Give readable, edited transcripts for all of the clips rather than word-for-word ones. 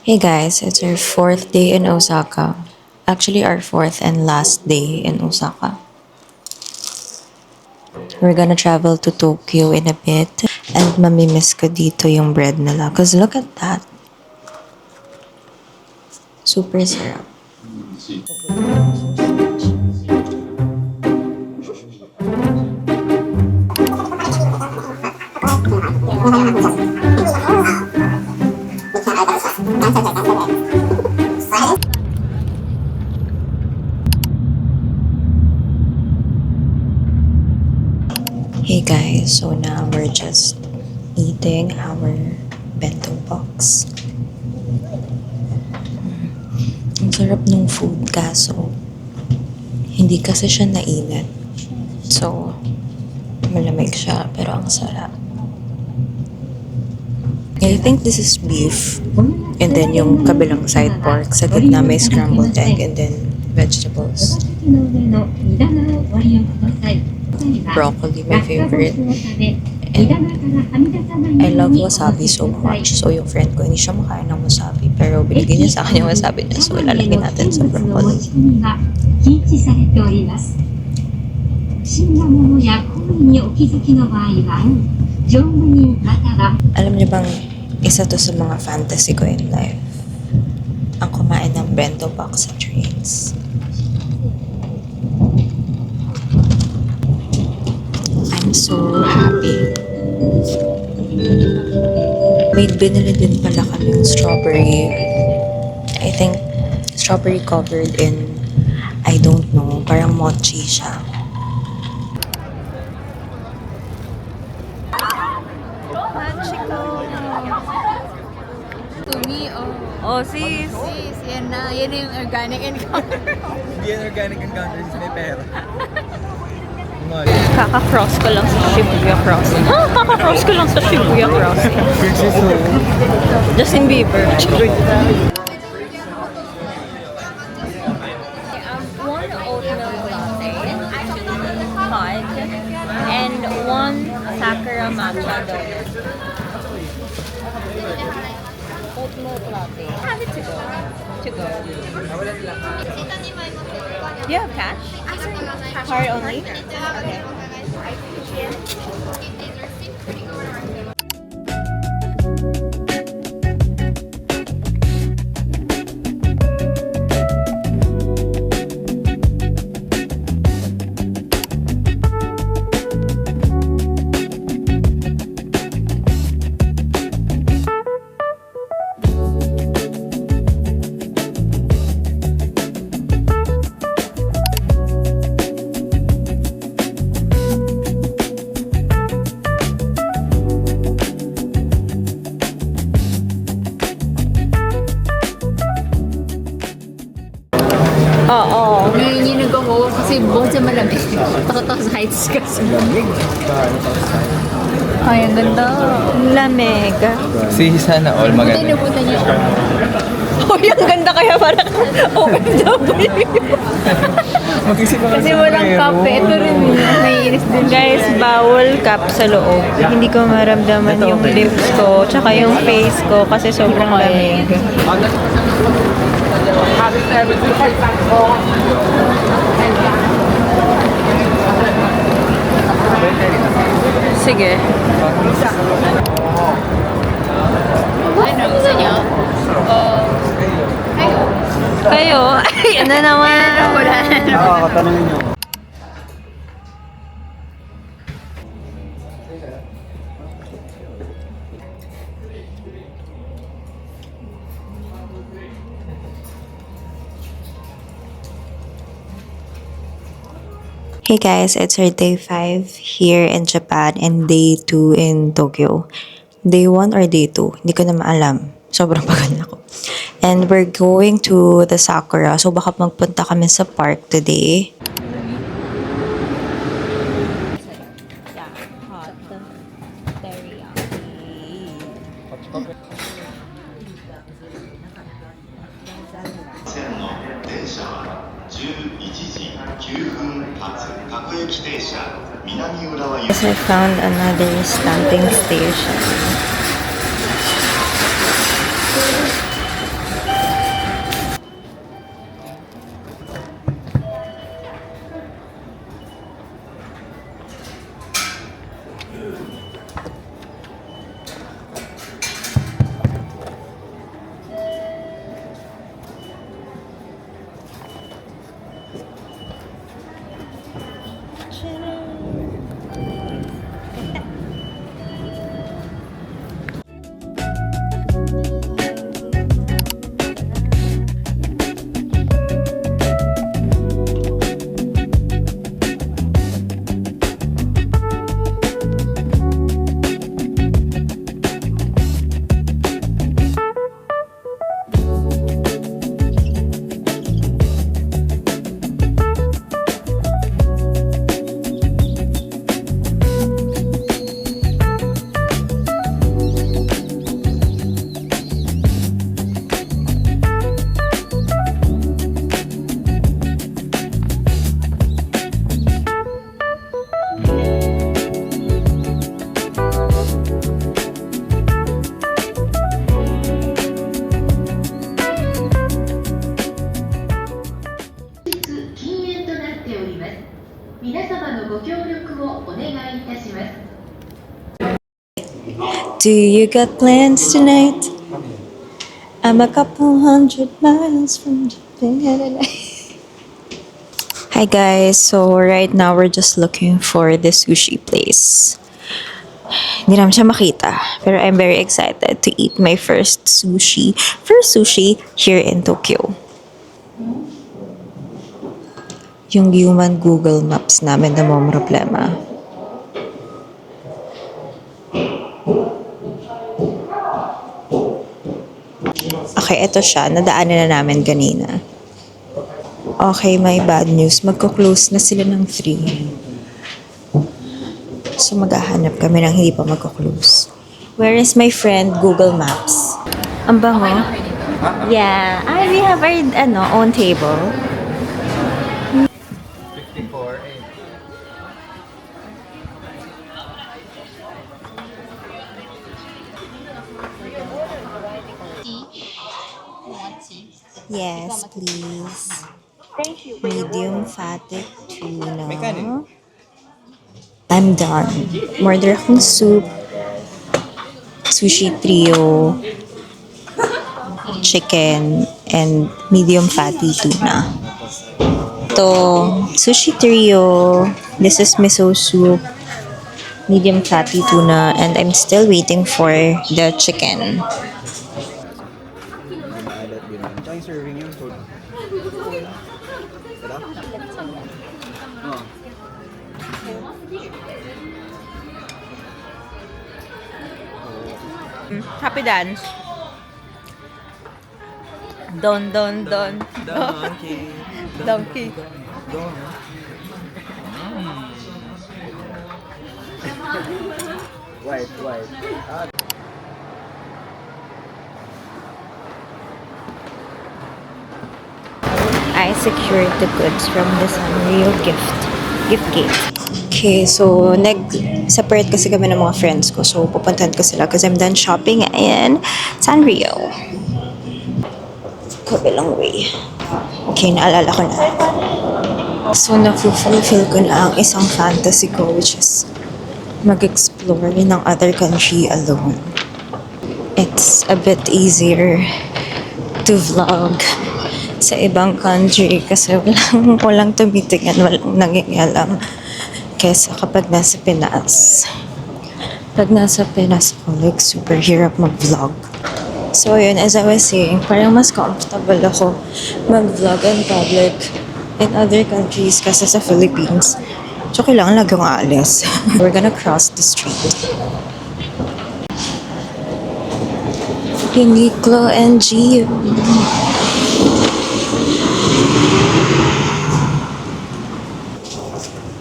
Hey guys, it's our fourth day in Osaka. Actually, our fourth and last day in Osaka. We're gonna travel to Tokyo in a bit and mamimiss ko dito yung bread nila. Cause look at that. Super sarap. Hey guys, so now we're just eating our bento box. Ang sarap ng food kaso hindi kasi siya nainit. So, malamig siya pero ang sarap. I think this is beef. And then yung kabilang side pork. Sa gitna may scrambled egg and then vegetables. Broccoli, my favorite. And I love wasabi so much. So yung friend ko, hindi siya makain ng wasabi. Pero binigyan niya sa akin yung wasabi niya. So ilalagay natin sa broccoli. Alam niyo bang isa to sa mga fantasy ko in life? Ang kumain ng bento box sa trains. I'm so happy. May binili din pala kaming strawberry. I think strawberry covered in, I don't know, parang mochi siya. To me, Oh, sis. sis, yan na. Yan yung organic encounter. Hindi yan organic encounter, may pera. Kaka-cross ko lang sa Shibuya Crossing. Kaka-cross ko lang sa Shibuya Crossing. Justin Bieber. One oatmeal latte, hot, and one Sakura matcha donut. Oatmeal latte. Have it to go. To go. Do you have cash? Card only? Okay. Oo. Ngayon yung nag-go kasi buong sa malamig. Takot ako sa heights kasi. Ay, ang ganda. Lamig. Si sana all Buti maganda. napunta niyo siya. Oh, yung ganda kaya parang OFW. Mag-isip ako Kasi sa walang sombrero. kape. Ito rin. Naiinis din. Guys, bawal cup sa loob. Hindi ko maramdaman yung lips ko, tsaka yung face ko kasi sobrang lamig. Sige. Ano, gusto niyo? Kayo? Ay, ano naman? Wala na. Nakakatanongin niyo. Hey guys, it's our day 5 here in Japan and day 2 in Tokyo. Day 1 or day 2? Hindi ko na maalam. Sobrang pagod na ako. And we're going to the Sakura. So baka magpunta kami sa park today. Yeah, hot. Teriyaki. 電車は11時9分発各駅停車南浦和行 Yes, I found another stamping station. Do you got plans tonight? I'm a couple 100 miles from Japan. Hi guys, so right now we're just looking for the sushi place. Hindi naman siya makita, pero I'm very excited to eat my first sushi here in Tokyo. Yung human Google Maps namin na mo problema. Okay, ito siya. Nadaanan na namin kanina. Okay, may bad news. Magko-close na sila ng 3. So, maghahanap kami ng hindi pa magko-close. Where is my friend Google Maps? Ang bango? Yeah. We have our own table. 54, eh. Yes, please. Medium fatty tuna. May kanin? I'm done. Order akong soup, sushi trio, chicken, and medium fatty tuna. To sushi trio, this is miso soup, medium fatty tuna, and I'm still waiting for the chicken. Alat din. Tsaka yung serving yung food. Diba? Oo. Happy dance. Don. Donkey. Donkey. White. I secured the goods from the Sanrio gift gate. Okay, so nag-separate kasi kami ng mga friends ko. So pupuntahan ko sila because I'm done shopping in Sanrio. Kabilang way. Okay, naalala ko na. So na-fulfill ko na ang isang fantasy ko, which is mag-explore ng other country alone. It's a bit easier to vlog sa ibang country kasi walang tumitingnan, walang nangingialam kesa kapag nasa Pinas. Pag nasa Pinas ako, like, super hirap mag-vlog. So yun, as I was saying, parang mas comfortable ako mag-vlog in public in other countries kasi sa Philippines. So kailangan lagi akong aalis. We're gonna cross the street. Uniqlo and Gio.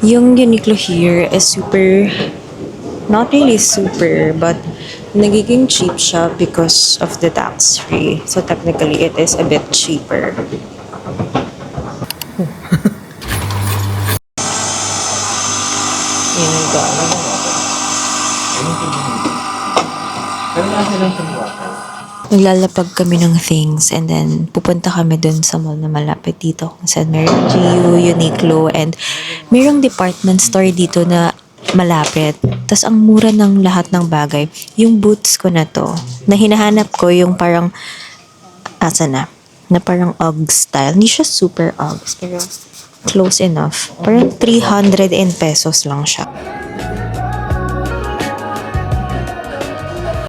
Yung Uniqlo here is super, not really super, but nagiging cheap siya because of the tax free. So technically, it is a bit cheaper. Yun ang gano'n. Pero nasa lang sa water. Naglalapag kami ng things and then pupunta kami dun sa mall na malapit dito kung saan merong Gio, Uniqlo, and merong department store dito na malapit. Tas ang mura ng lahat ng bagay. Yung boots ko na to, na hinahanap ko yung parang, asa na parang Uggs style. Hindi siya super Uggs, pero close enough. Parang 300 pesos lang siya.